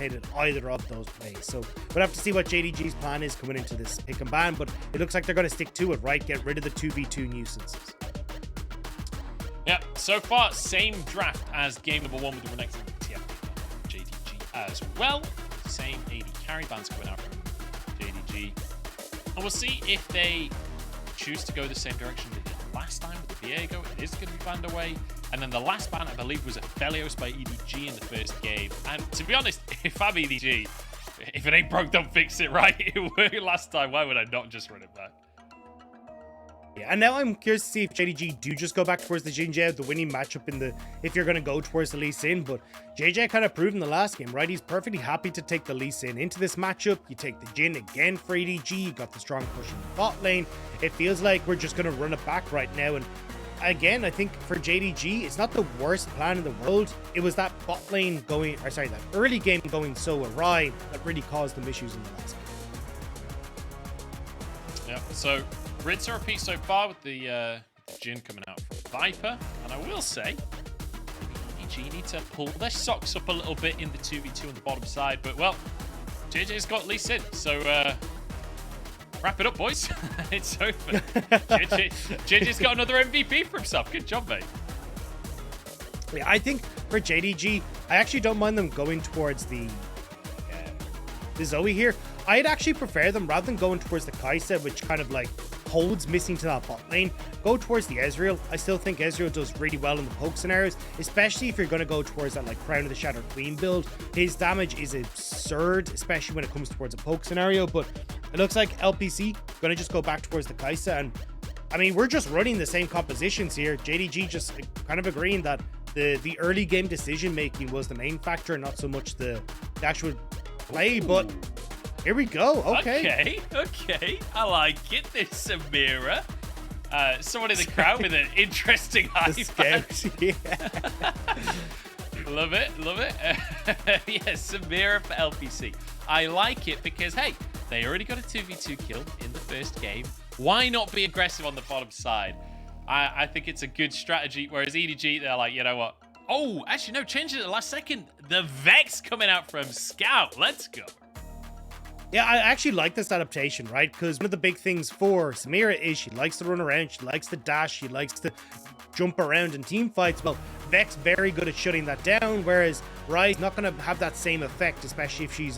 anticipated either of those plays. So we'll have to see what JDG's plan is coming into this pick and ban, but it looks like they're going to stick to it, right? Get rid of the 2v2 nuisances. Yeah, so far, same draft as game number 1 with the next TF JDG as well. Same AD carry bans coming out from JDG. And we'll see if they choose to go the same direction they did last time with the Viego. It is going to be banned away. And then the last ban, I believe, was a Felios by EDG in the first game. And to be honest, if I'm EDG, if it ain't broke, don't fix it, right? It worked last time. Why would I not just run it back? Yeah, and now I'm curious to see if JDG do just go back towards the Jin Jao, the winning matchup in the, if you're going to go towards the Lee Sin. But JJ kind of proved in the last game, right? He's perfectly happy to take the Lee Sin into this matchup. You take the Jin again for EDG. You got the strong push in the bot lane. It feels like we're just going to run it back right now. And again, I think for JDG, it's not the worst plan in the world. It was that bot lane going, or sorry, that early game going so awry that really caused them issues in the last game. Yeah, so rinse and repeat so far with the Jin coming out from Viper. And I will say, EDG need to pull their socks up a little bit in the 2v2 on the bottom side. But, well, JJ's got Lee Sin. So, wrap it up, boys. It's over. JJ's got another MVP for himself. Good job, mate. Yeah, I think for JDG, I actually don't mind them going towards the Zoe here. I'd actually prefer them, rather than going towards the Kai'Sa, which kind of like holds missing to that bot lane, go towards the Ezreal. I still think Ezreal does really well in the poke scenarios, especially if you're going to go towards that like Crown of the Shattered Queen build. His damage is absurd, especially when it comes towards a poke scenario, but it looks like LPC going to just go back towards the Kai'Sa. And I mean, we're just running the same compositions here. JDG just kind of agreeing that the early game decision making was the main factor, not so much the actual play. But here we go. Okay. I like it. This Samira. Someone in the crowd with an interesting high five. Yeah. Love it. Yes, Samira for LPC. I like it because, hey, they already got a 2v2 kill in the first game. Why not be aggressive on the bottom side? I think it's a good strategy. Whereas EDG, they're like, you know what? Oh, actually, no, changed it at the last second. The Vex coming out from Scout. Let's go. Yeah, I actually like this adaptation, right? Because one of the big things for Samira is she likes to run around, she likes to dash, she likes to jump around in team fights. Well, Vex very good at shutting that down, whereas Ryze not going to have that same effect, especially if she's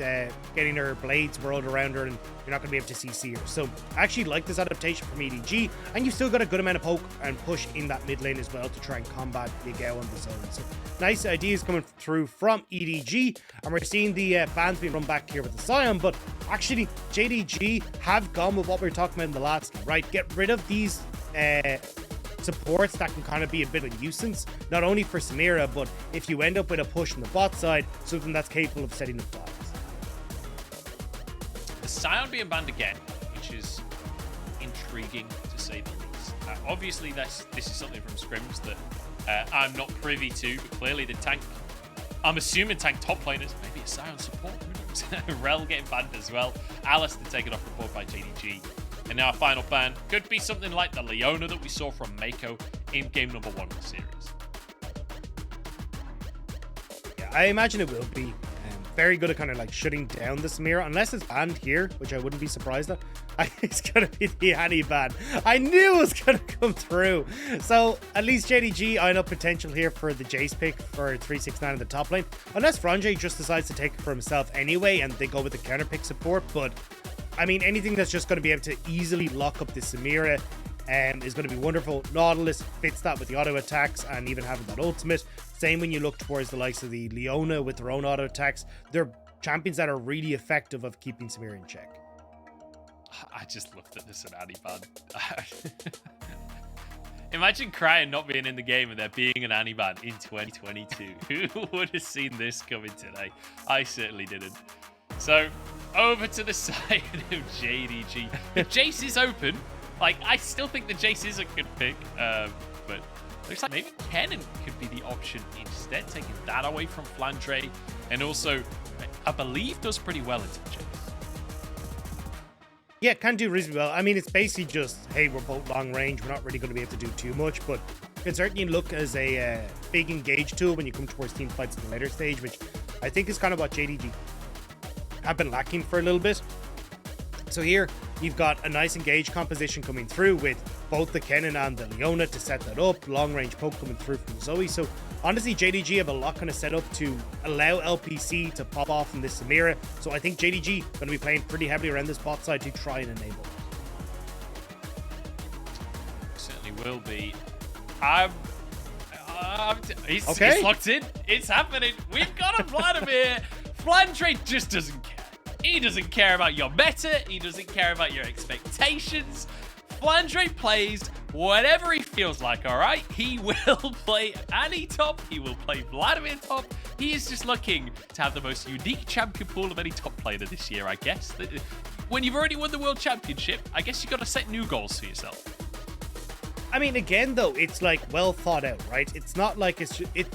getting her blades whirled around her and you're not going to be able to CC her. So I actually like this adaptation from EDG, and you've still got a good amount of poke and push in that mid lane as well to try and combat Viego on the zone. So nice ideas coming through from EDG, and we're seeing the bans being run back here with the Sion, but actually JDG have gone with what we were talking about in the last game, right? Get rid of these supports that can kind of be a bit of a nuisance, not only for Samira, but if you end up with a push on the bot side, something that's capable of setting up dials. The Sion being banned again, which is intriguing to say the least. Obviously, this is something from scrims that I'm not privy to, but clearly the tank, I'm assuming tank top laners, maybe a Sion support, who knows? Rel getting banned as well. Alistair taken off the board by JDG. And now our final ban could be something like the Leona that we saw from Mako in game number 1 of the series. Yeah, I imagine it will be very good at kind of like shutting down the Samira, unless it's banned here, which I wouldn't be surprised at. It's going to be the Annie ban. I knew it was going to come through. So at least JDG eyeing up potential here for the Jace pick for 369 in the top lane, unless Franjay just decides to take it for himself anyway and they go with the counter pick support. But I mean, anything that's just going to be able to easily lock up the Samira is going to be wonderful. Nautilus fits that with the auto attacks and even having that ultimate. Same when you look towards the likes of the Leona with their own auto attacks. They're champions that are really effective of keeping Samira in check. I just looked at this Annie ban. Imagine Cryan not being in the game and there being an Annie ban in 2022. Who would have seen this coming today? I certainly didn't. So, over to the side of JDG. The Jace is open. Like, I still think the Jace is a good pick, but looks like maybe Kennen could be the option instead, taking that away from Flandre, and also, I believe, does pretty well into Jace. Yeah, can do reasonably well. I mean, it's basically just, hey, we're both long range. We're not really going to be able to do too much, but it can certainly look as a big engage tool when you come towards team fights in the later stage, which I think is kind of what JDG have been lacking for a little bit. So here, you've got a nice engaged composition coming through with both the Kennen and the Leona to set that up. Long range poke coming through from Zoe. So honestly, JDG have a lot kind of set up to allow LPC to pop off in this Samira. So I think JDG going to be playing pretty heavily around this bot side to try and enable. Certainly will be. He's locked in. It's happening. We've got a Vladimir. Flandre just doesn't care. He doesn't care about your meta. He doesn't care about your expectations. Flandre plays whatever he feels like, all right? He will play Annie top. He will play Vladimir top. He is just looking to have the most unique champion pool of any top player this year, I guess. When you've already won the World Championship, I guess you've got to set new goals for yourself. I mean, again, though, it's like well thought out, right? It's not like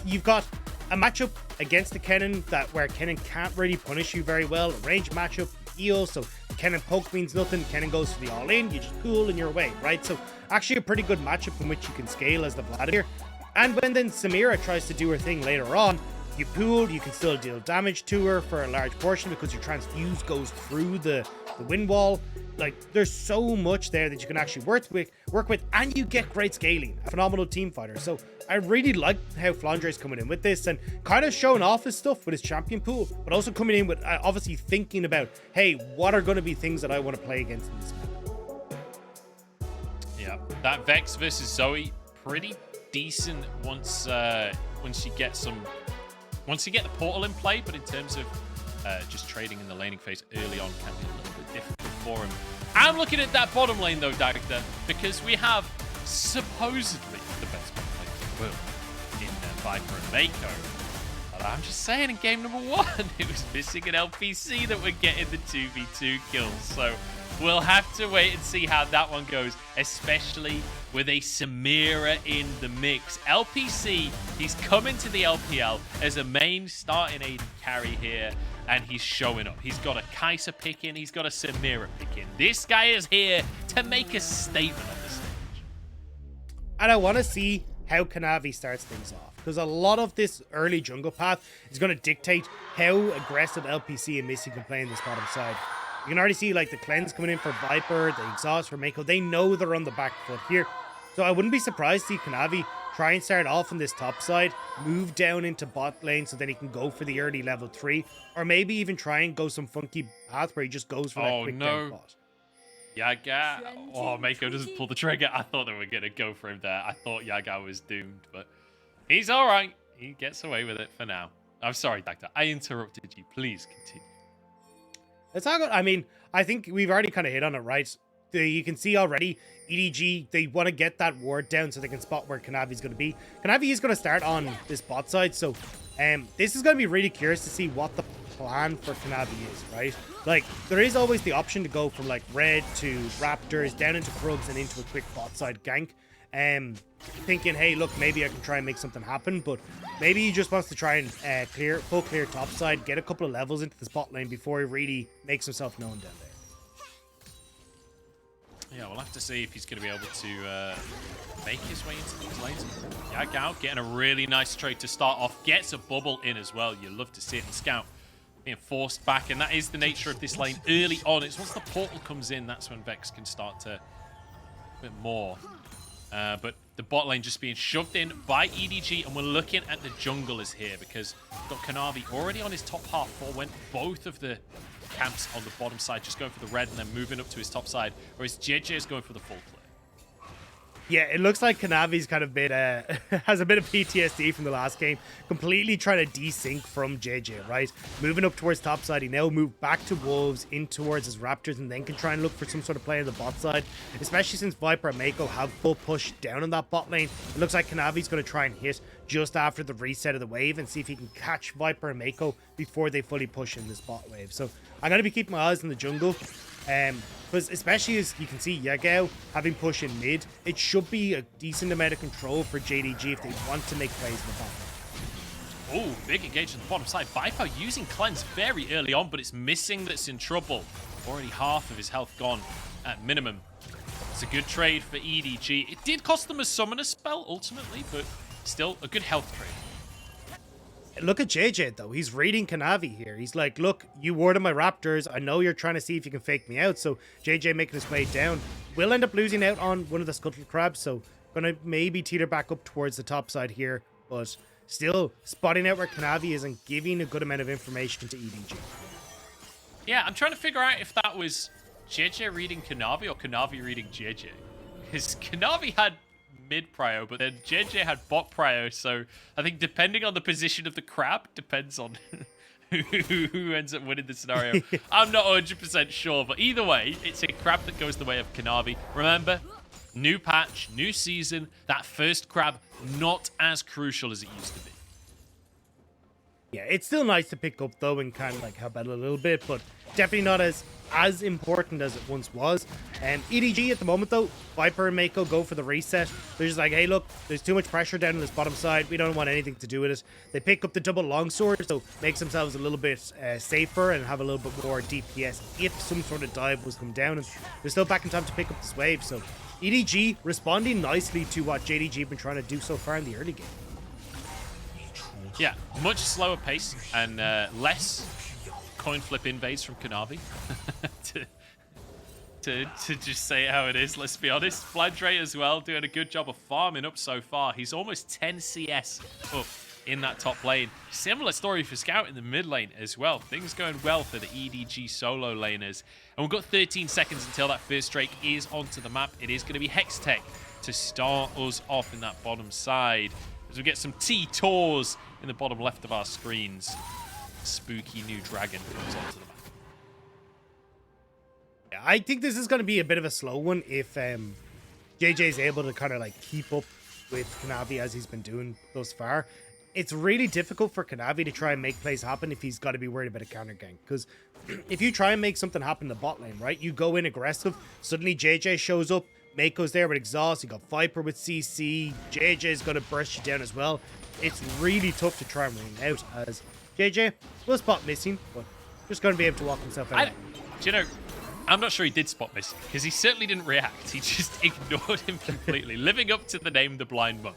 you've got a matchup against the Kennen where Kennen can't really punish you very well. A range matchup, EO, so Kennen poke means nothing. Kennen goes for the all-in, you just cool and you're away, right? So actually a pretty good matchup in which you can scale as the Vladimir. And when then Samira tries to do her thing later on, you pool, you can still deal damage to her for a large portion because your transfuse goes through the wind wall. Like, there's so much there that you can actually work with, and you get great scaling. A phenomenal team fighter. So I really like how Flandre's coming in with this and kind of showing off his stuff with his champion pool, but also coming in with obviously thinking about, hey, what are going to be things that I want to play against in this map? Yeah, that Vex versus Zoe, pretty decent once you get the portal in play, but in terms of just trading in the laning phase early on can be a little bit difficult for him. I'm looking at that bottom lane though, Dagda, because we have supposedly the best bottom lane in the world in Viper and Mako. But I'm just saying, in game number 1, it was missing an LPC that would get in the 2v2 kills. So we'll have to wait and see how that one goes, especially with a Samira in the mix. LPC, he's coming to the LPL as a main starting AD carry here, and he's showing up. He's got a Kai'Sa pick in, he's got a Samira pick in. This guy is here to make a statement on the stage. And I want to see how Kanavi starts things off, because a lot of this early jungle path is going to dictate how aggressive LPC and Missy can play in this bottom side. You can already see like the cleanse coming in for Viper, the exhaust for Mako. They know they're on the back foot here. So I wouldn't be surprised to see Kanavi try and start off on this top side, move down into bot lane so then he can go for the early level 3, or maybe even try and go some funky path where he just goes for that quick down bot. Yaga. Oh, Mako doesn't pull the trigger. I thought they were going to go for him there. I thought Yaga was doomed, but he's all right. He gets away with it for now. I'm sorry, Doctor. I interrupted you. Please continue. It's not good. I mean, I think we've already kind of hit on it, right? You can see already, EDG, they want to get that ward down so they can spot where Kanavi's going to be. Kanavi is going to start on this bot side, so this is going to be really curious to see what the plan for Kanavi is, right? Like, there is always the option to go from like red to Raptors, down into Krugs and into a quick bot side gank. Thinking, hey, look, maybe I can try and make something happen, but maybe he just wants to try and full clear top side, get a couple of levels into the spot lane before he really makes himself known down there. Yeah, we'll have to see if he's going to be able to make his way into these lanes. Yagao getting a really nice trade to start off. Gets a bubble in as well. You love to see it. And Scout being forced back. And that is the nature of this lane early on. It's once the portal comes in, that's when Vex can start to a bit more. But the bot lane just being shoved in by EDG. And we're looking at the junglers here because we've got Kanavi already on his top half. Went both of the camps on the bottom side, just going for the red and then moving up to his top side, whereas JJ is going for the full clear. Yeah, it looks like Kanavi's kind of been has a bit of PTSD from the last game, completely trying to desync from JJ, right? Moving up towards top side, he now moved back to Wolves, in towards his Raptors, and then can try and look for some sort of play on the bot side, especially since Viper and Mako have full push down on that bot lane. It looks like Kanavi's going to try and hit just after the reset of the wave and see if he can catch Viper and Mako before they fully push in this bot wave. So I'm going to be keeping my eyes on the jungle. Because especially as you can see Yagao having push in mid, it should be a decent amount of control for JDG if they want to make plays in the bottom. Oh, big engage on the bottom side. Viper using cleanse very early on, but it's missing that's in trouble. Already half of his health gone at minimum. It's a good trade for EDG. It did cost them a summoner spell ultimately, but still a good health trade. Look at JJ though. He's reading Kanavi here. He's like, look, you warded my Raptors. I know you're trying to see if you can fake me out. So JJ making his way down. Will end up losing out on one of the Scuttle Crabs. So gonna maybe teeter back up towards the top side here. But still spotting out where Kanavi is and giving a good amount of information to EDG. Yeah, I'm trying to figure out if that was JJ reading Kanavi or Kanavi reading JJ. Because Kanavi had mid prio, but then JJ had bot prio, so I think depending on the position of the crab, depends on who ends up winning the scenario. I'm not 100% sure, but either way, it's a crab that goes the way of Kanavi. Remember, new patch, new season, that first crab, not as crucial as it used to be. Yeah, it's still nice to pick up though and kind of like help out a little bit, but definitely not as important as it once was. EDG at the moment though, Viper and Mako go for the reset. They're just like, hey look, there's too much pressure down on this bottom side. We don't want anything to do with it. They pick up the double longsword, so makes themselves a little bit safer and have a little bit more DPS if some sort of dive was come down. And they're still back in time to pick up this wave. So EDG responding nicely to what JDG have been trying to do so far in the early game. Yeah, much slower pace and less coin flip invades from Kanavi. to just say it how it is, let's be honest. Flandre as well, doing a good job of farming up so far. He's almost 10 CS up in that top lane. Similar story for Scout in the mid lane as well. Things going well for the EDG solo laners. And we've got 13 seconds until that first Drake is onto the map. It is going to be Hextech to start us off in that bottom side. As we get some T-Tours in the bottom left of our screens. Spooky new dragon comes onto the map. Yeah, I think this is going to be a bit of a slow one if JJ is able to kind of like keep up with Kanavi as he's been doing thus far. It's really difficult for Kanavi to try and make plays happen if he's got to be worried about a counter gank. Because if you try and make something happen in the bot lane, right? You go in aggressive, suddenly JJ shows up, Mako's there with exhaust, you got Viper with CC, JJ's going to burst you down as well. It's really tough to try and win out as JJ will spot missing, but just going to be able to walk himself out. Do you know, I'm not sure he did spot missing because he certainly didn't react. He just ignored him completely, living up to the name The Blind Monk.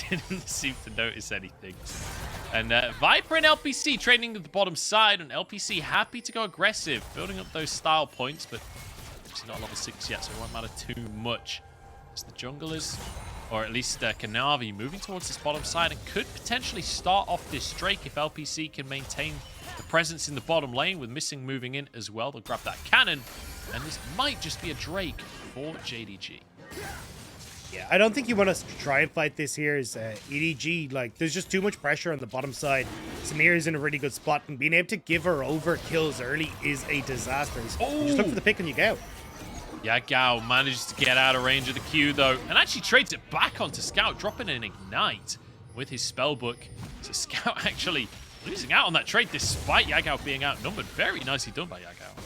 Didn't seem to notice anything. And Viper and LPC training at the bottom side, and LPC happy to go aggressive, building up those style points, but actually not level 6 yet, so it won't matter too much. As the junglers, or at least Kanavi, moving towards this bottom side and could potentially start off this Drake if LPC can maintain the presence in the bottom lane with Missing moving in as well. They'll grab that cannon, and this might just be a Drake for JDG. Yeah, I don't think you want to try and fight this here as EDG. Like, there's just too much pressure on the bottom side. Samir is in a really good spot, and being able to give her over kills early is a disaster. So just look for the pick and you go. Yagao manages to get out of range of the Q though, and actually trades it back onto Scout, dropping an Ignite with his spellbook. So Scout actually losing out on that trade despite Yagao being outnumbered. Very nicely done by Yagao.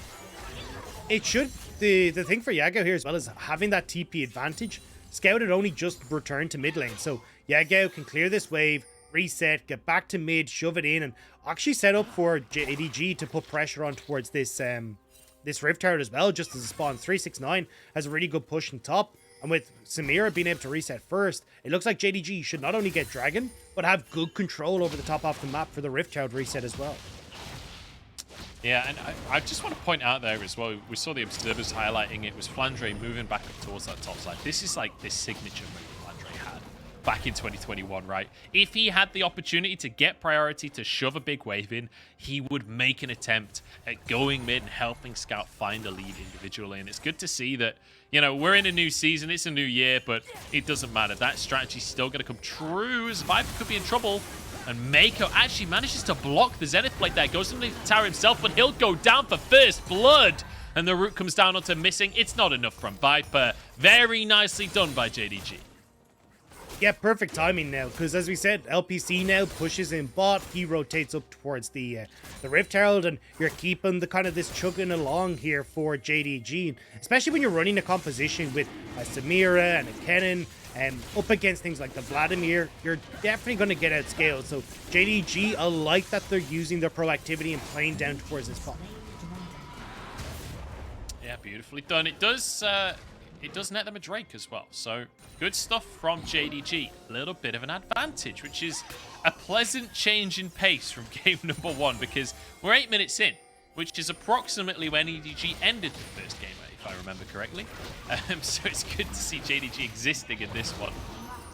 It should, the thing for Yagao here as well is having that TP advantage. Scout had only just returned to mid lane, so Yagao can clear this wave, reset, get back to mid, shove it in, and actually set up for JDG to put pressure on towards this this Rift Tower as well, just as a spawn. 369 has a really good push in top, and with Samira being able to reset first, it looks like JDG should not only get Dragon, but have good control over the top of the map for the Rift Tower reset as well. Yeah, and I just want to point out there as well, we saw the observers highlighting it was Flandre moving back up towards that top side. This is like this signature move Flandre had back in 2021, right? If he had the opportunity to get priority to shove a big wave in, he would make an attempt at going mid and helping Scout find a lead individually. And it's good to see that, you know, we're in a new season, it's a new year, but it doesn't matter. That strategy's still going to come true as Viper could be in trouble. And Mako actually manages to block the Zenith Blade there. Goes underneath the tower himself, but he'll go down for first blood. And the root comes down onto Missing. It's not enough from Viper. Very nicely done by JDG. Yeah, perfect timing now, because as we said, LPC now pushes in bot. He rotates up towards the Rift Herald, and you're keeping the kind of this chugging along here for JDG, especially when you're running a composition with a Samira and a Kennen, and up against things like the Vladimir, you're definitely going to get outscaled. So JDG, I like that they're using their proactivity and playing down towards this bot. Yeah, beautifully done. It does it does net them a Drake as well. So good stuff from JDG. A little bit of an advantage, which is a pleasant change in pace from game number 1, because we're 8 minutes in, which is approximately when EDG ended the first game, if I remember correctly. So it's good to see JDG existing in this one.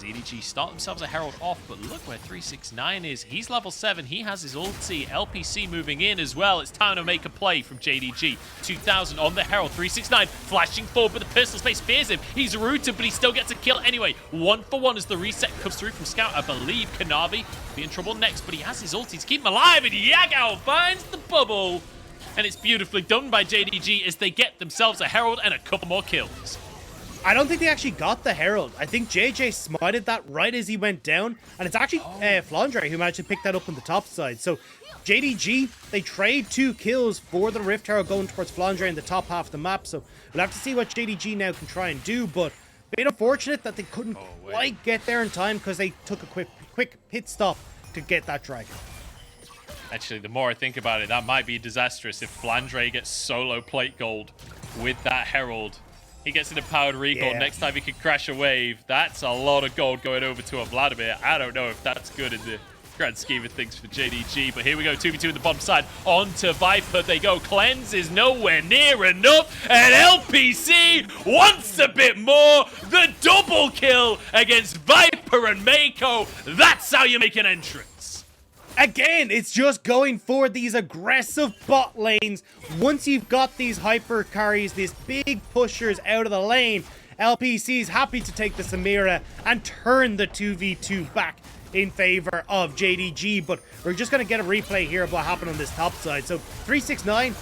EDG start themselves a Herald off, but look where 369 is. He's level 7. He has his ulti. LPC moving in as well. It's time to make a play from JDG. 2000 on the Herald. 369 flashing forward, but the personal space fears him. He's rooted, but he still gets a kill anyway. 1 for 1 as the reset comes through from Scout. I believe Kanavi be in trouble next, but he has his ulti to keep him alive, and Yagao finds the bubble. And it's beautifully done by JDG as they get themselves a Herald and a couple more kills. I don't think they actually got the Herald. I think JJ smited that right as he went down, and it's actually Flandre who managed to pick that up on the top side. So JDG, they trade 2 kills for the Rift Herald going towards Flandre in the top half of the map. So we'll have to see what JDG now can try and do, but a bit unfortunate that they couldn't quite get there in time because they took a quick pit stop to get that dragon. Actually, the more I think about it, that might be disastrous if Flandre gets solo plate gold with that Herald. He gets an empowered recall. Next time he can crash a wave. That's a lot of gold going over to a Vladimir. I don't know if that's good in the grand scheme of things for JDG. But here we go, 2v2 in the bottom side. On to Viper they go. Cleanse is nowhere near enough. And LPC wants a bit more. The double kill against Viper and Mako. That's how you make an entrance. Again, it's just going for these aggressive bot lanes. Once you've got these hyper carries, these big pushers out of the lane, LPC's happy to take the Samira and turn the 2v2 back in favor of JDG. But we're just going to get a replay here of what happened on this top side. So 369,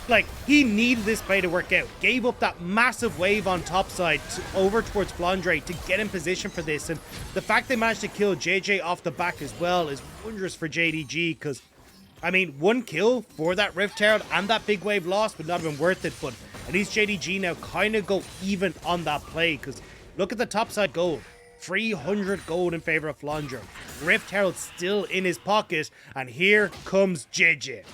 like, he needed this play to work out. Gave up that massive wave on top side over towards Flandre to get in position for this. And the fact they managed to kill JJ off the back as well is wondrous for JDG, because, I mean, 1 kill for that Rift Herald and that big wave loss would not have been worth it. But at least JDG now kind of go even on that play, because look at the top side gold. 300 gold in favor of Flandre. Rift Herald still in his pocket, and here comes JJ.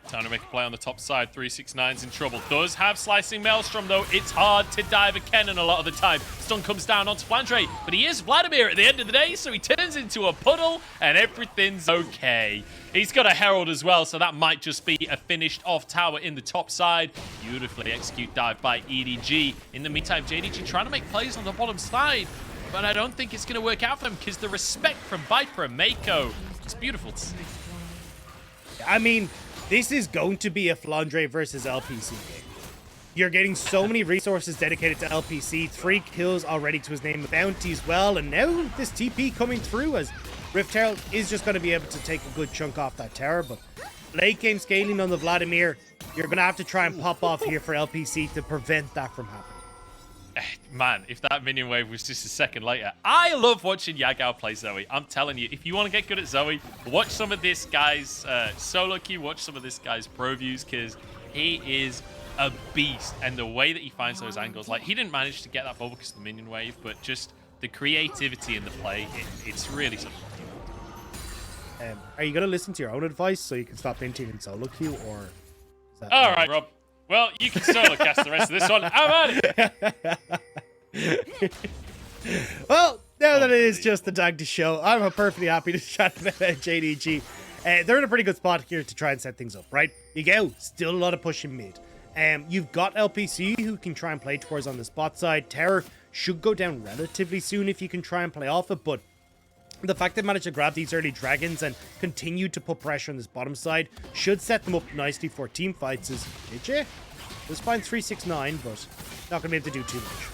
Time to make a play on the top side. 369's in trouble. Does have Slicing Maelstrom, though. It's hard to dive a cannon a lot of the time. Stun comes down onto Flandre, but he is Vladimir at the end of the day, so he turns into a puddle, and everything's okay. He's got a Herald as well, so that might just be a finished off tower in the top side. Beautifully execute dive by EDG. In the meantime, JDG trying to make plays on the bottom side, but I don't think it's going to work out for them because the respect from Viper and Mako is beautiful to see. I mean, this is going to be a Flandre versus LPC game. You're getting so many resources dedicated to LPC. 3 kills already to his name, a bounty as well. And now this TP coming through as Rift Herald is just going to be able to take a good chunk off that tower. But late game scaling on the Vladimir, you're going to have to try and pop off here for LPC to prevent that from happening. Man, if that minion wave was just a second later. I love watching Yagao play Zoe. I'm telling you, if you want to get good at Zoe, watch some of this guy's solo queue, watch some of this guy's pro views, because he is a beast. And the way that he finds those angles, like, he didn't manage to get that bubble because of the minion wave, but just the creativity in the play, it's really something. Are you going to listen to your own advice so you can stop hinting in solo queue, or is that all right, Rob? Well, you can solo cast the rest of this one. I'm out. Well, now that it is just the tag to show, I'm perfectly happy to chat about JDG. They're in a pretty good spot here to try and set things up, right? You go, still a lot of pushing mid. You've got LPC who can try and play towards on the spot side. Terror should go down relatively soon if you can try and play off it, but the fact they managed to grab these early dragons and continue to put pressure on this bottom side should set them up nicely for team fights. As JJ was fine 369, but not going to be able to do too much.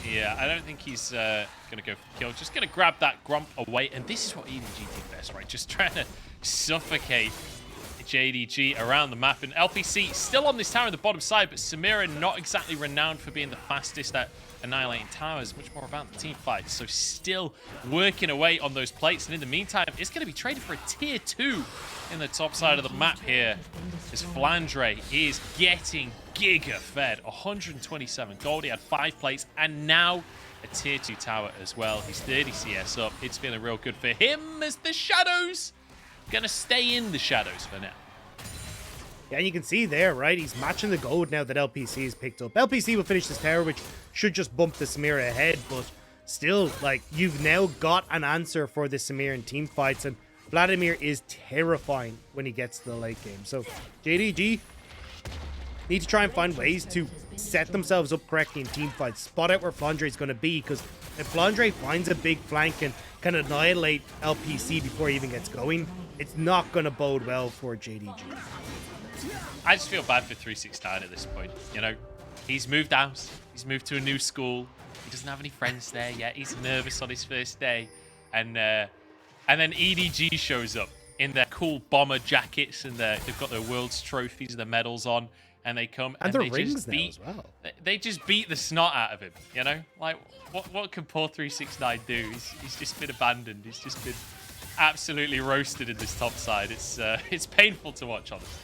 Yeah, I don't think he's going to go for kill. Just going to grab that Grump away. And this is what EDG did best, right? Just trying to suffocate JDG around the map. And LPC still on this tower on the bottom side, but Samira not exactly renowned for being the fastest at annihilating towers. Much more about the team fight. So still working away on those plates. And in the meantime, it's going to be traded for a tier 2 in the top side of the map here. As Flandre is getting giga fed. 127 gold. He had 5 plates and now a tier 2 tower as well. He's 30 CS up. It's feeling real good for him as the shadows gonna stay in the shadows for now. Yeah, and you can see there, right? He's matching the gold now that LPC has picked up. LPC will finish this tower, which should just bump the Samira ahead, but still, like, you've now got an answer for the Samir in team fights, and Vladimir is terrifying when he gets to the late game. So JDG need to try and find ways to set themselves up correctly in team fights. Spot out where Flandre is going to be, because if Flandre finds a big flank and can annihilate LPC before he even gets going, it's not going to bode well for JDG. I just feel bad for 369 at this point. You know, he's moved out. He's moved to a new school. He doesn't have any friends there yet. He's nervous on his first day. And then EDG shows up in their cool bomber jackets, and they've got their world's trophies and their medals on. And they come and they just beat, they just beat the snot out of him, you know? Like, what can poor 369 do? He's just been abandoned. He's just been absolutely roasted in this top side. It's painful to watch, honestly.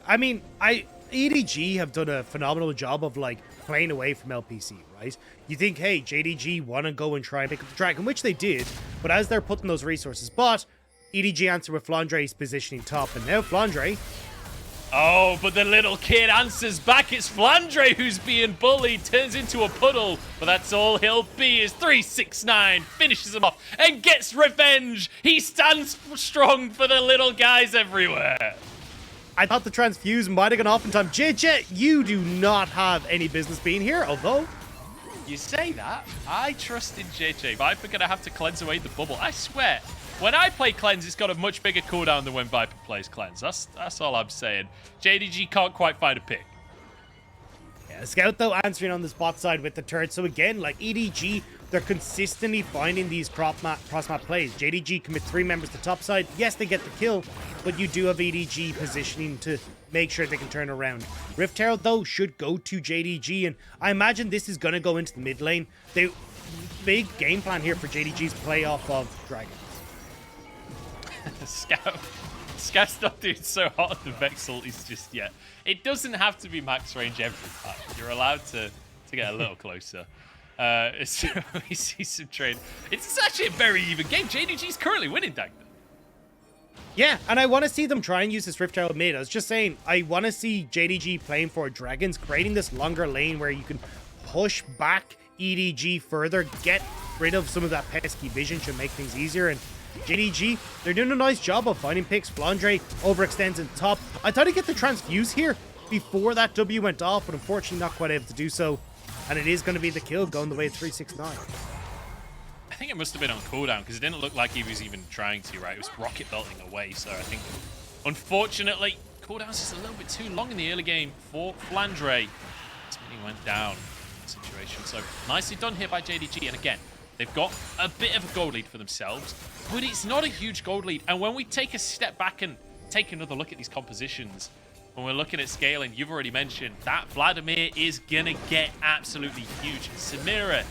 I mean, EDG have done a phenomenal job of, like, playing away from LPC, right? You think, hey, JDG want to go and try and pick up the dragon, which they did, but as they're putting those resources, but EDG answer with Flandre's positioning top, and now Flandre... Oh, but the little kid answers back. It's Flandre who's being bullied, turns into a puddle, but that's all he'll be is 369, finishes him off, and gets revenge. He stands strong for the little guys everywhere. I thought the transfuse might have gone off in time. JJ, you do not have any business being here, although... You say that? I trusted JJ, Viper gonna have to cleanse away the bubble. I swear, when I play cleanse, it's got a much bigger cooldown than when Viper plays cleanse. That's all I'm saying. JDG can't quite find a pick. Yeah, Scout, though, answering on the spot side with the turret. So again, like EDG, they're consistently finding these cross-map plays. JDG commit 3 members to top side. Yes, they get the kill, but you do have EDG positioning to make sure they can turn around. Rift Herald, though, should go to JDG, and I imagine this is going to go into the mid lane. The big game plan here for JDG's play off of Dragons. Scout's not doing so hot on the Vex ultis just yet. It doesn't have to be max range every time. You're allowed to get a little closer. So we see some trade. It's actually a very even game. JDG's currently winning, Dagda. Yeah, and I want to see them try and use this Rift Herald mid. I was just saying, I want to see JDG playing for Dragons, creating this longer lane where you can push back EDG further, get rid of some of that pesky vision, should make things easier. And JDG, they're doing a nice job of finding picks. Flandre overextends in top. I thought he'd get the transfuse here before that W went off, but unfortunately not quite able to do so. And it is going to be the kill going the way of 369. I think it must have been on cooldown because it didn't look like he was even trying to, right? It was rocket belting away. So I think, unfortunately, cooldown's just a little bit too long in the early game for Flandre. He went down in the situation. So nicely done here by JDG. And again, they've got a bit of a gold lead for themselves, but it's not a huge gold lead. And when we take a step back and take another look at these compositions, when we're looking at scaling, you've already mentioned that Vladimir is going to get absolutely huge. Samira,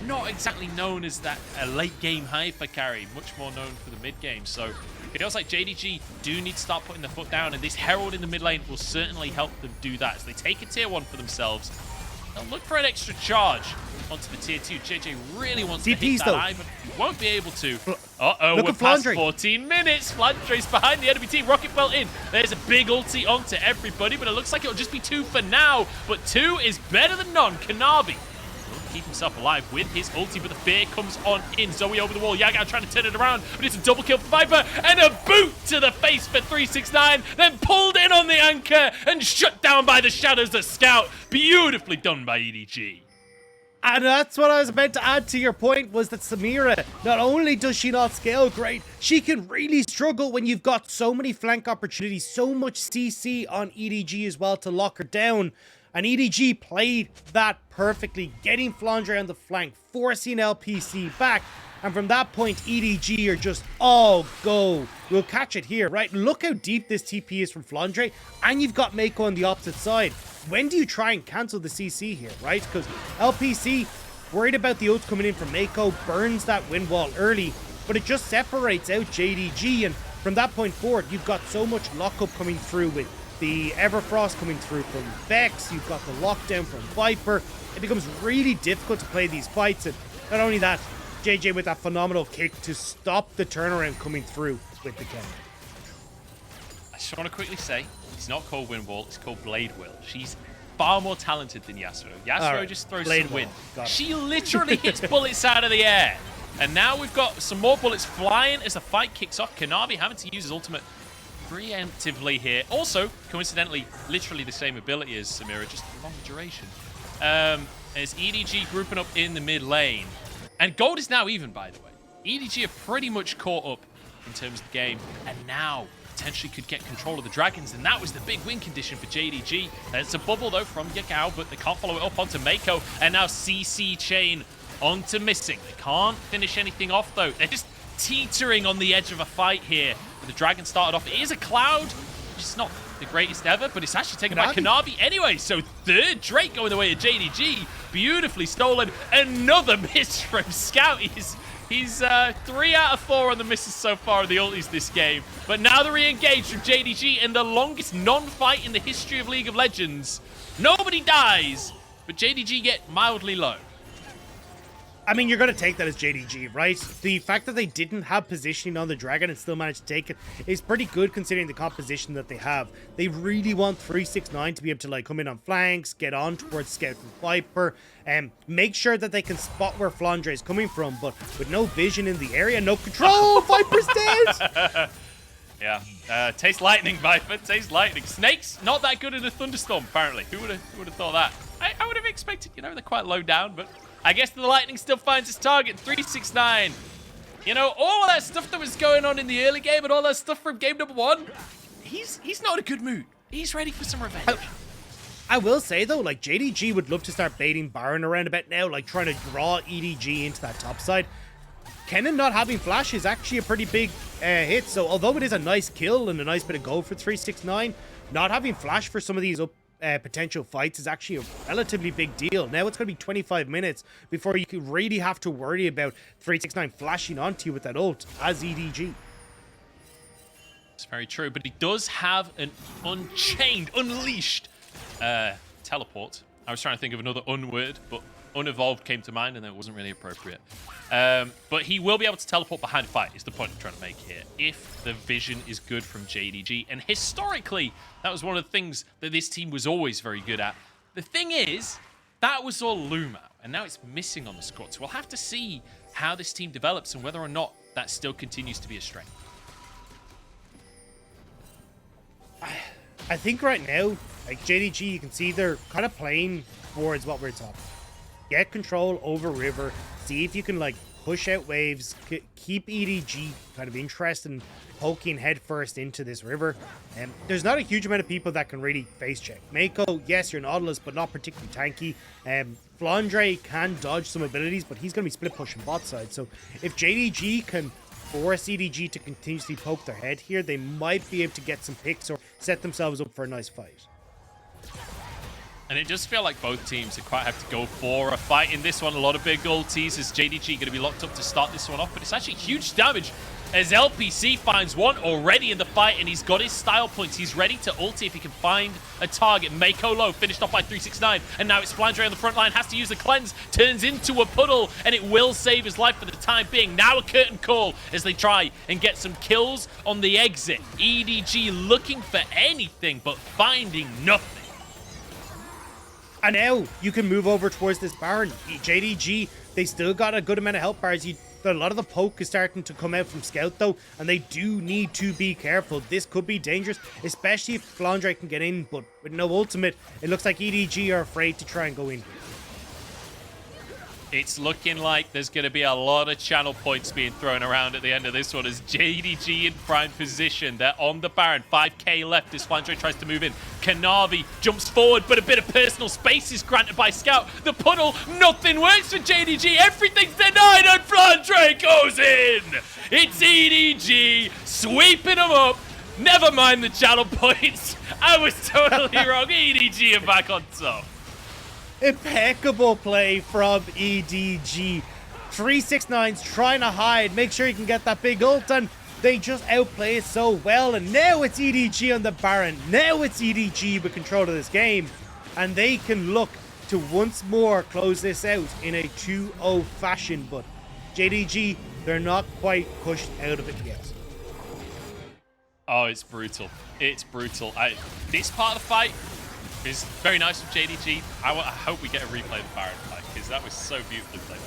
not exactly known as that late game hyper carry, much more known for the mid game. So it feels like JDG do need to start putting their foot down, and this Herald in the mid lane will certainly help them do that. So they take a tier 1 for themselves. They'll look for an extra charge onto the tier 2. JJ really wants to hit that eye, but he won't be able to. Uh-oh, we're past 14 minutes. Flandre's behind the enemy team. Rocket Belt in. There's a big ulti onto everybody, but it looks like it'll just be 2 for now. But 2 is better than none. Kanabi will keep himself alive with his ulti, but the fear comes on in. Zoe over the wall. Yaga trying to turn it around, but it's a double kill for Viper, and a boot to the face for 369. Then pulled in on the anchor and shut down by the shadows. The Scout. Beautifully done by EDG. And that's what I was about to add to your point, was that Samira, not only does she not scale great, she can really struggle when you've got so many flank opportunities, so much CC on EDG as well to lock her down. And EDG played that perfectly, getting Flandre on the flank, forcing LPC back. And from that point, EDG are just all go. We'll catch it here, right? Look how deep this TP is from Flandre. And you've got Mako on the opposite side. When do you try and cancel the CC here, right? Because LPC, worried about the ult coming in from Mako, burns that wind wall early. But it just separates out JDG. And from that point forward, you've got so much lockup coming through with the Everfrost coming through from Vex. You've got the lockdown from Viper. It becomes really difficult to play these fights. And not only that, JJ with that phenomenal kick to stop the turnaround coming through with the kill. just want to quickly say, it's not called Wind Wall, it's called Blade Will. She's far more talented than Yasuo. Yasuo just throws some wind. She literally hits bullets out of the air. And now we've got some more bullets flying as the fight kicks off. Kanavi having to use his ultimate preemptively here. Also, coincidentally, literally the same ability as Samira, just long duration. As EDG grouping up in the mid lane. And gold is now even, by the way. EDG are pretty much caught up in terms of the game. And now potentially could get control of the dragons, and that was the big win condition for JDG. It's a bubble though from Yagao, but they can't follow it up onto Mako, and now CC Chain onto Missing. They can't finish anything off though. They're just teetering on the edge of a fight here. But the dragon started off. It is a cloud, which is not the greatest ever, but it's actually taken by Kanavi anyway. So third Drake going the way of JDG. Beautifully stolen. Another miss from Scout. He's 3 out of 4 on the misses so far of the ultis this game. But now the re-engage from JDG in the longest non-fight in the history of League of Legends. Nobody dies, but JDG get mildly low. I mean, you're going to take that as JDG, right? The fact that they didn't have positioning on the dragon and still managed to take it is pretty good considering the composition that they have. They really want 369 to be able to like come in on flanks, get on towards Scout and Viper, and make sure that they can spot where Flandre is coming from, but with no vision in the area, no control, Viper's dead! Yeah, taste lightning, Viper, taste lightning. Snakes, not that good in a thunderstorm, apparently. Who would have thought that? I would have expected, you know, they're quite low down, but I guess the lightning still finds its target. 369. You know, all of that stuff that was going on in the early game and all that stuff from game number 1, he's not in a good mood. He's ready for some revenge. I will say though, like JDG would love to start baiting Baron around a bit now, like trying to draw EDG into that top side. Kennen not having flash is actually a pretty big hit. So although it is a nice kill and a nice bit of gold for 369, not having flash for some of these potential fights is actually a relatively big deal. Now it's going to be 25 minutes before you could really have to worry about 369 flashing onto you with that ult as EDG. It's very true, but he does have an unchained, unleashed teleport. I was trying to think of another unword, but unevolved came to mind and it wasn't really appropriate. But he will be able to teleport behind fight is the point I'm trying to make here, if the vision is good from JDG. And historically, that was one of the things that this team was always very good at. The thing is, that was all Luma, and now it's missing on the squad. So we'll have to see how this team develops and whether or not that still continues to be a strength. I think right now, like JDG, you can see they're kind of playing towards what we're talking. Get control over river, see if you can like push out waves, keep EDG kind of interested in poking headfirst into this river. And there's not a huge amount of people that can really face check. Mako, yes, you're Nautilus, but not particularly tanky. Flandre can dodge some abilities, but he's going to be split pushing bot side. So if JDG can force EDG to continuously poke their head here, they might be able to get some picks or set themselves up for a nice fight. And it does feel like both teams are quite have to go for a fight in this one. A lot of big ultis as JDG going to be locked up to start this one off, but it's actually huge damage as LPC finds one already in the fight, and he's got his style points. He's ready to ulti if he can find a target. Mako low, finished off by 369, and now it's Flandre on the front line, has to use the cleanse, turns into a puddle, and it will save his life for the time being. Now a curtain call as they try and get some kills on the exit. EDG looking for anything, but finding nothing. And now you can move over towards this Baron. JDG, they still got a good amount of health bars. A lot of the poke is starting to come out from Scout though, and they do need to be careful. This could be dangerous, especially if Flandre can get in, but with no ultimate, it looks like EDG are afraid to try and go in. It's looking like there's going to be a lot of channel points being thrown around at the end of this one as JDG in prime position. They're on the Baron. 5k left as Flandre tries to move in. Kanavi jumps forward, but a bit of personal space is granted by Scout. The puddle, nothing works for JDG. Everything's denied and Flandre goes in. It's EDG sweeping them up. Never mind the channel points. I was totally wrong. EDG are back on top. Impeccable play from EDG. 369's trying to hide, make sure you can get that big ult, and they just outplay it so well. And now it's EDG on the Baron. Now it's EDG with control of this game, and they can look to once more close this out in a 2-0 fashion. But JDG, they're not quite pushed out of it yet. Oh, it's brutal. It's brutal. This part of the fight is very nice from JDG. I hope we get a replay of the Baron fight, because that was so beautifully played.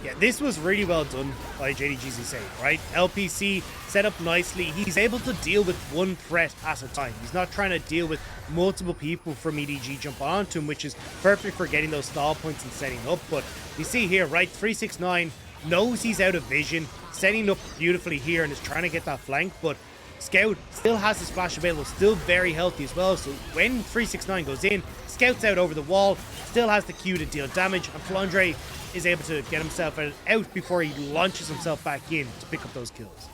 Yeah, this was really well done by JDG, right? LPC set up nicely. He's able to deal with one threat at a time. He's not trying to deal with multiple people from EDG jumping onto him, which is perfect for getting those stall points and setting up. But you see here, right, 369 knows he's out of vision, setting up beautifully here and is trying to get that flank, but Scout still has his flash available, still very healthy as well. So when 369 goes in, Scout's out over the wall, still has the Q to deal damage, and Flandre is able to get himself out before he launches himself back in to pick up those kills.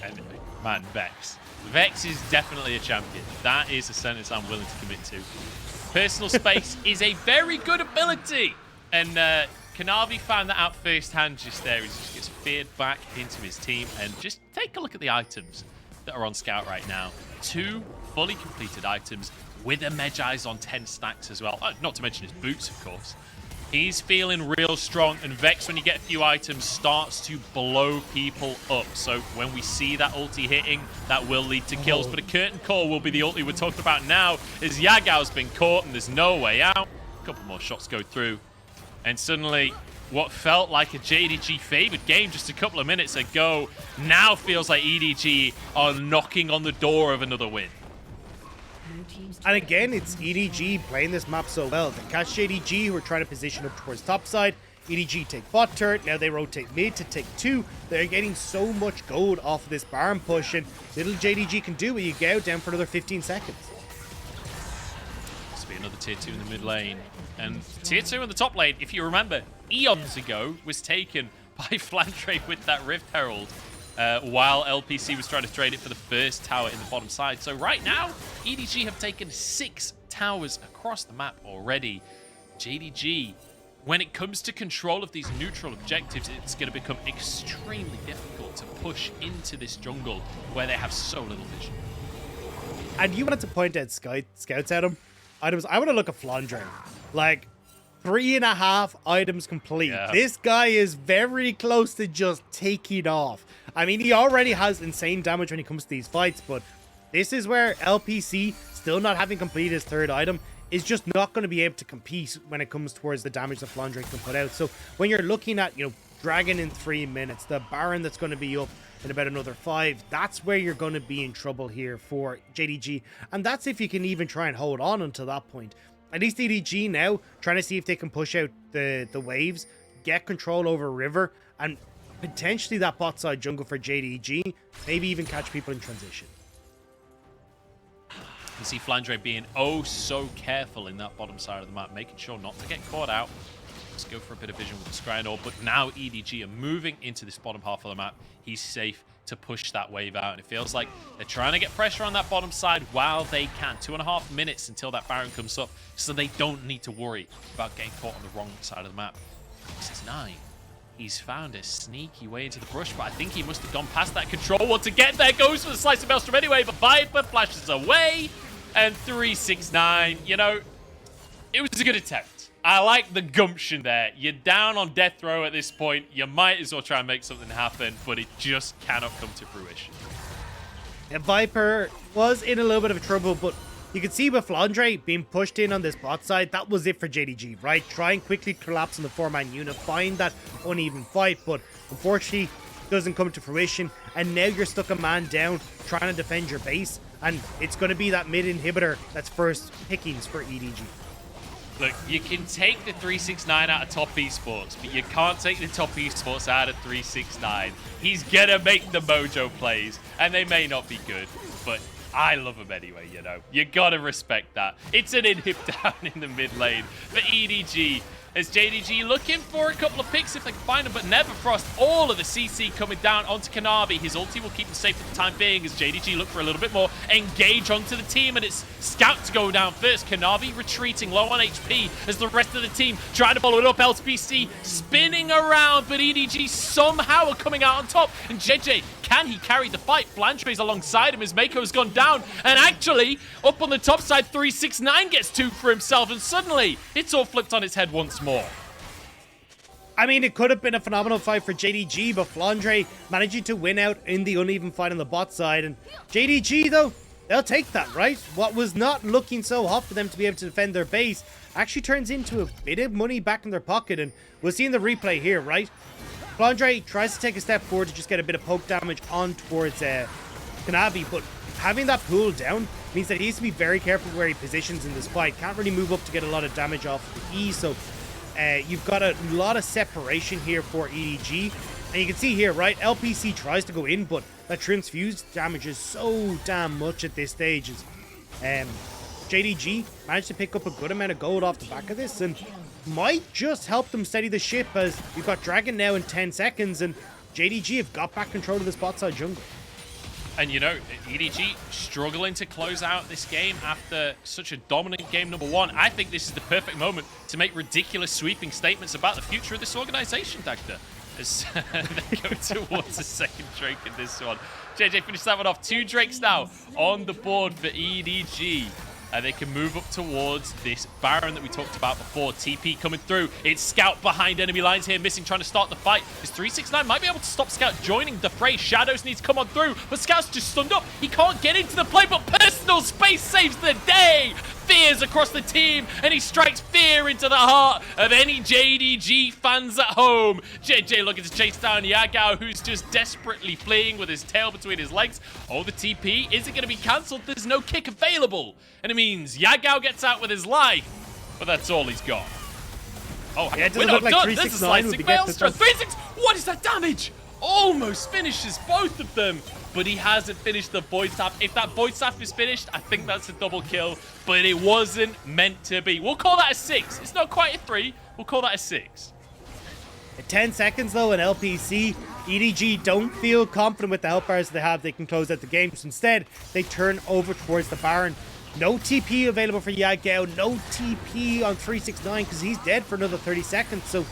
And man, Vex. Vex is definitely a champion. That is a sentence I'm willing to commit to. Personal space is a very good ability. And Kanavi found that out firsthand just there. He just gets feared back into his team. And just take a look at the items that are on Scout right now. 2 fully completed items with a Medjai's on 10 stacks as well. Not to mention his boots, of course. He's feeling real strong, and Vex, when you get a few items, starts to blow people up. So when we see that ulti hitting, that will lead to kills. But a curtain call will be the ulti we're talking about now, as Yagao's been caught and there's no way out. A couple more shots go through. And suddenly, what felt like a JDG favored game just a couple of minutes ago now feels like EDG are knocking on the door of another win. And again, it's EDG playing this map so well. They catch JDG, who are trying to position up towards top side. EDG take bot turret. Now they rotate mid to take 2. They're getting so much gold off of this Baron push, and little JDG can do what you go down for another 15 seconds. This will be another tier 2 in the mid lane. And tier 2 in the top lane, if you remember, eons ago was taken by Flandre with that Rift Herald. While LPC was trying to trade it for the first tower in the bottom side. So right now, EDG have taken 6 towers across the map already. JDG, when it comes to control of these neutral objectives, it's going to become extremely difficult to push into this jungle where they have so little vision. And you wanted to point out scouts at him. Items. I want to look at Flandre. Like, 3.5 items complete. Yeah. This guy is very close to just taking off. I mean, he already has insane damage when it comes to these fights, but this is where LPC, still not having completed his 3rd item, is just not going to be able to compete when it comes towards the damage that Flandre can put out. So when you're looking at, Dragon in 3 minutes, the Baron that's going to be up in about another 5, that's where you're going to be in trouble here for JDG. And that's if you can even try and hold on until that point. At least EDG now, trying to see if they can push out the waves, get control over River, and potentially that bot side jungle for JDG, maybe even catch people in transition. You see Flandre being oh so careful in that bottom side of the map, making sure not to get caught out. Let's go for a bit of vision with the Scry and all, but now EDG are moving into this bottom half of the map. He's safe to push that wave out, and it feels like they're trying to get pressure on that bottom side while they can. 2.5 minutes until that Baron comes up, so they don't need to worry about getting caught on the wrong side of the map. This is 9. He's found a sneaky way into the brush, but I think he must have gone past that control wall to get there. Goes for the slice of Maelstrom anyway, but Viper flashes away, and 369, it was a good attempt. I like the gumption there. You're down on death row at this point. You might as well try and make something happen, but it just cannot come to fruition. Yeah, Viper was in a little bit of trouble, but you can see with Flandre being pushed in on this bot side, that was it for JDG, right? Try and quickly collapse on the 4-man unit, find that uneven fight, but unfortunately, doesn't come to fruition, and now you're stuck a man down trying to defend your base, and it's going to be that mid inhibitor that's first pickings for EDG. Look, you can take the 369 out of top esports, but you can't take the top esports out of 369. He's gonna make the mojo plays, and they may not be good, but I love him anyway, You gotta respect that. It's an inhib down in the mid lane for EDG, as JDG looking for a couple of picks if they can find them, but Neverfrost, all of the CC coming down onto Kanavi. His ulti will keep him safe for the time being as JDG look for a little bit more engage onto the team, and it's Scout to go down first. Kanavi retreating low on HP as the rest of the team try to follow it up. LPC spinning around, but EDG somehow are coming out on top, and JJ, can he carry the fight? Flandre's alongside him as Mako's gone down, and actually, up on the top side, 369 gets 2 for himself, and suddenly, it's all flipped on its head once more. I mean, it could have been a phenomenal fight for JDG, but Flandre managing to win out in the uneven fight on the bot side. And JDG, though, they'll take that, right? What was not looking so hot for them to be able to defend their base actually turns into a bit of money back in their pocket. And we'll see in the replay here, right? Flandre tries to take a step forward to just get a bit of poke damage on towards Kanavi, but having that pool down means that he needs to be very careful where he positions in this fight. Can't really move up to get a lot of damage off the E, so you've got a lot of separation here for EDG. And you can see here, right, LPC tries to go in, but that transfuse damage is so damn much at this stage. JDG managed to pick up a good amount of gold off the back of this, and might just help them steady the ship, as we've got Dragon now in 10 seconds, and JDG have got back control of this bot side jungle. And you know, EDG struggling to close out this game after such a dominant game number one. I think this is the perfect moment to make ridiculous sweeping statements about the future of this organization, Dagda, as they go towards the second Drake in this one. JJ finished that one off. 2 Drakes now on the board for EDG. They can move up towards this Baron that we talked about before. TP coming through. It's Scout behind enemy lines here. Missing, trying to start the fight. This 369 might be able to stop Scout joining the fray. Shadows needs to come on through, but Scout's just stunned up. He can't get into the play, but personal space saves the day. Fears across the team, and he strikes fear into the heart of any JDG fans at home. JJ looking to chase down Yagao, who's just desperately fleeing with his tail between his legs. Oh, the TP, is it going to be cancelled? There's no kick available, and it means Yagao gets out with his life, but that's all he's got. Oh, yeah, it doesn't look like 369 would be getting the 3-6, what is that damage? Almost finishes both of them, but he hasn't finished the Void Staff. If that Void Staff is finished, I think that's a double kill, but it wasn't meant to be. We'll call that a 6. It's not quite a 3. We'll call that a 6. At 10 seconds, though, in LPC, EDG don't feel confident with the health bars they have. They can close out the game. So instead, they turn over towards the Baron. No TP available for Yagao. No TP on 369 because he's dead for another 30 seconds. So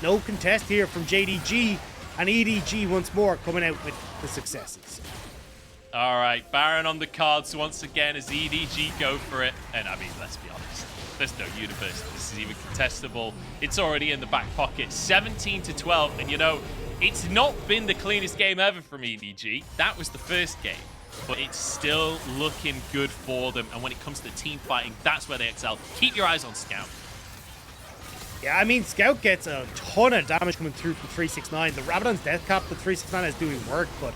no contest here from JDG. And EDG once more coming out with the successes. All right, Baron on the cards once again as EDG go for it. And I mean, let's be honest, there's no universe this is even contestable. It's already in the back pocket, 17-12. And you know, it's not been the cleanest game ever from EDG. That was the first game, but it's still looking good for them. And when it comes to team fighting, that's where they excel. Keep your eyes on Scout. Yeah, I mean, Scout gets a ton of damage coming through from 369. The Rabadon's Death Cap, the 369 is doing work, but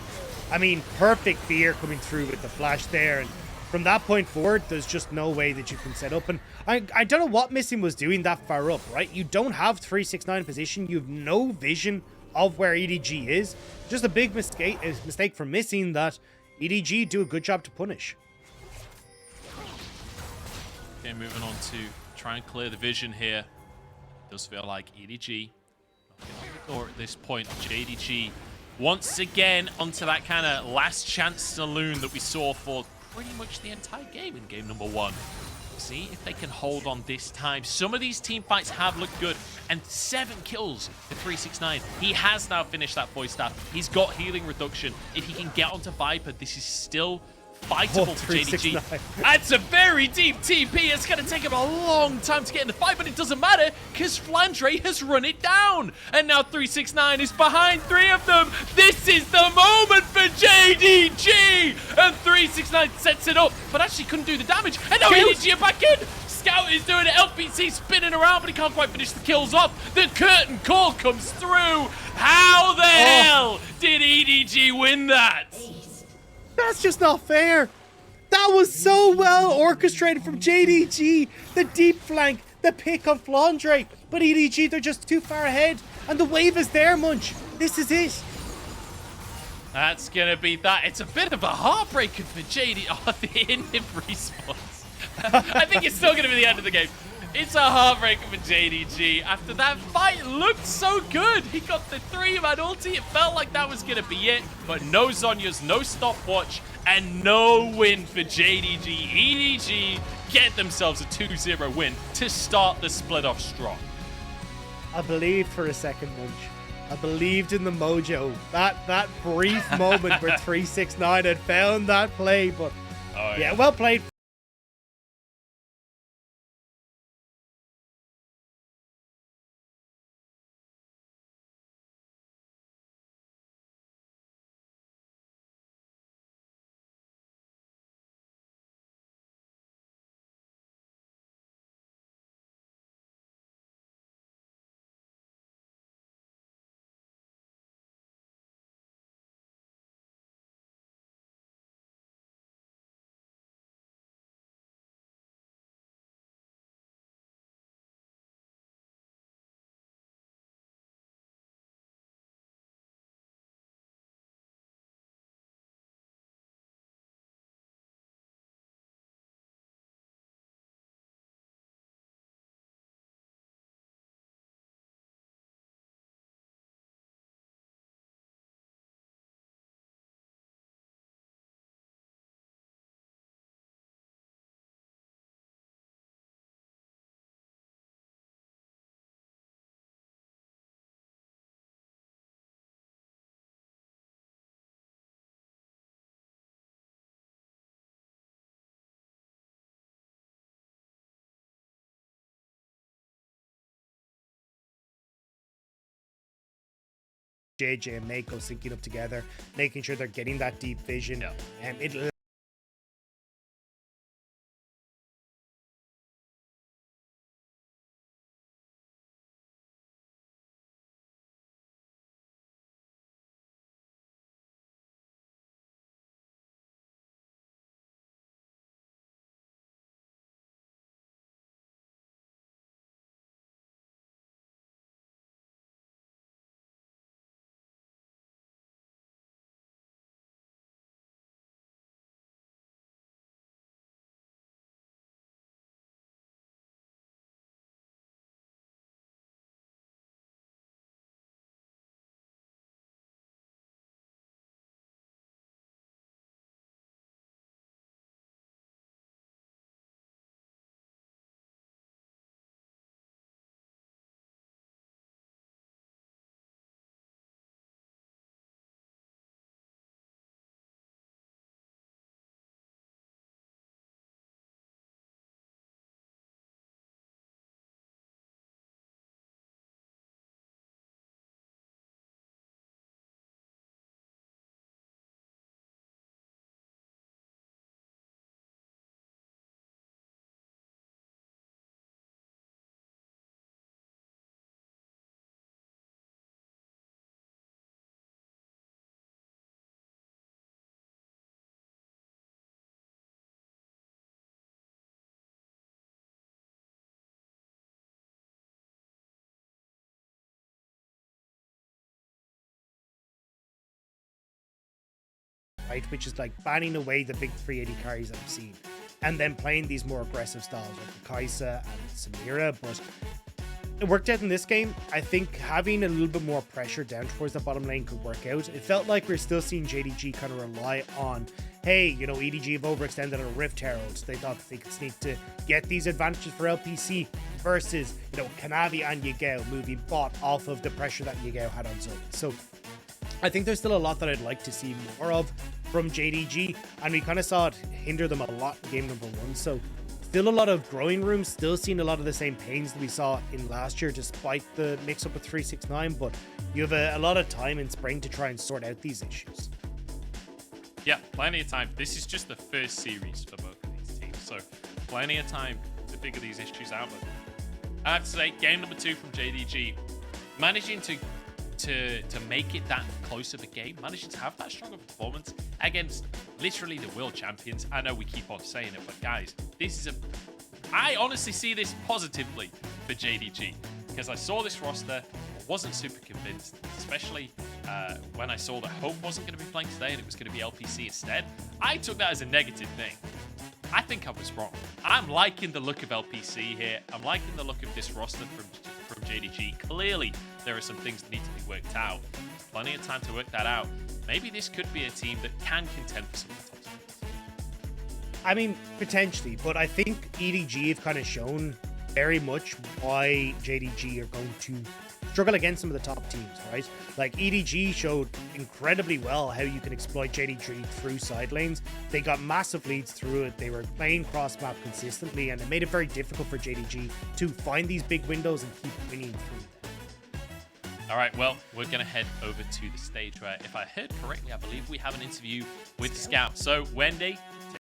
I mean, perfect fear coming through with the flash there. And from that point forward, there's just no way that you can set up. And I don't know what Missing was doing that far up, right? You don't have 369 position. You have no vision of where EDG is. Just a big mistake from Missing that EDG do a good job to punish. Okay, moving on to try and clear the vision here. Does feel like EDG or at this point. JDG once again onto that kind of last chance saloon that we saw for pretty much the entire game in game number one. See if they can hold on this time. Some of these team fights have looked good, and 7 kills for 369. He has now finished that Void Staff. He's got healing reduction. If he can get onto Viper, this is still fightable for JDG. That's a very deep TP. It's going to take him a long time to get in the fight, but it doesn't matter because Flandre has run it down. And now 369 is behind 3 of them. This is the moment for JDG. And 369 sets it up, but actually couldn't do the damage. And now EDG are back in. Scout is doing it. LPC spinning around, but he can't quite finish the kills off. The curtain call comes through. How the hell did EDG win that? That's just not fair. That was so well orchestrated from JDG. The deep flank, the pick on Flandre. But EDG, they're just too far ahead. And the wave is there, Munch. This is it. That's going to be that. It's a bit of a heartbreaker for JD. Oh, the in-him response. I think it's still going to be the end of the game. It's a heartbreaker for JDG. After that fight looked so good. He got the 3-man ulti. It felt like that was going to be it. But no Zhonya's, no stopwatch, and no win for JDG. EDG get themselves a 2-0 win to start the split off strong. I believed for a second, Munch. I believed in the mojo. That brief moment where 369 had found that play. But yeah, well played. JJ and Mako syncing up together, making sure they're getting that deep vision. It right, which is like banning away the big 380 carries I've seen, and then playing these more aggressive styles like the Kaisa and Samira. But it worked out in this game. I think having a little bit more pressure down towards the bottom lane could work out. It felt like we're still seeing JDG kind of rely on, hey, you know, EDG have overextended a Rift Herald. They thought they could sneak to get these advantages for LPC versus, you know, Kanavi and Yagao moving bot off of the pressure that Yagao had on Zoe. So I think there's still a lot that I'd like to see more of from JDG, and we kind of saw it hinder them a lot in game number 1. So still a lot of growing room, still seeing a lot of the same pains that we saw in last year, despite the mix-up with 369, but you have a lot of time in spring to try and sort out these issues. Yeah, plenty of time. This is just the first series for both of these teams, so plenty of time to figure these issues out. But I have to say, game number 2 from JDG, managing to make it that close of a game, managing to have that strong of a performance against literally the world champions. I know we keep on saying it, but guys, this is I honestly see this positively for JDG, because I saw this roster, I wasn't super convinced, especially when I saw that Hope wasn't going to be playing today and it was going to be LPC instead. I took that as a negative thing. I think I was wrong. I'm liking the look of LPC here. I'm liking the look of this roster from JDG. Clearly, there are some things that need to be worked out. Plenty of time to work that out. Maybe this could be a team that can contend for some of the top spots. I mean, potentially, but I think EDG have kind of shown very much why JDG are going to struggle against some of the top teams, right? Like EDG showed incredibly well how you can exploit JDG through side lanes. They got massive leads through it. They were playing cross map consistently, and it made it very difficult for JDG to find these big windows and keep winning through them. All right, well, we're going to head over to the stage where, if I heard correctly, I believe we have an interview with Scout. So, Wendy,